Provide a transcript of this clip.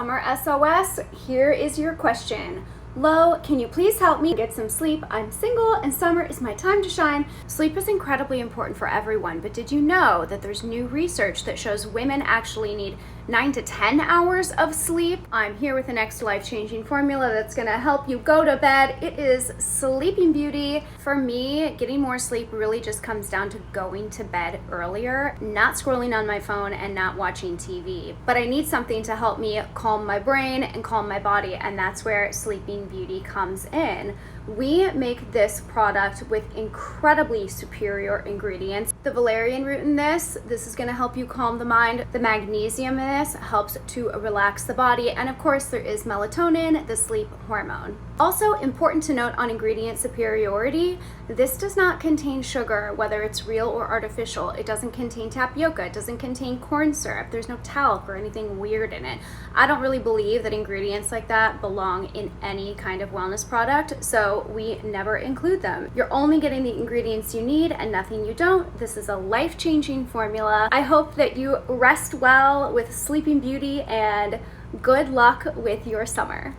Summer SOS, here is your question. Lo, can you please help me get some sleep? I'm single and summer is my time to shine. Sleep is incredibly important for everyone, but did you know that there's new research that shows women actually need 9 to 10 hours of sleep? I'm here with the next life-changing formula that's gonna help you go to bed. It is Sleeping Beauty. For me, getting more sleep really just comes down to going to bed earlier, not scrolling on my phone and not watching TV. But I need something to help me calm my brain and calm my body, and that's where Sleeping Beauty comes in. We make this product with incredibly superior ingredients. The valerian root in this is going to help you calm the mind. The magnesium in this helps to relax the body. And of course, there is melatonin, the sleep hormone. Also important to note on ingredient superiority, this does not contain sugar, whether it's real or artificial. It doesn't contain tapioca, it doesn't contain corn syrup, there's no talc or anything weird in it. I don't really believe that ingredients like that belong in any kind of wellness product, so we never include them. You're only getting the ingredients you need and nothing you don't. This is a life-changing formula. I hope that you rest well with Sleeping Beauty and good luck with your summer.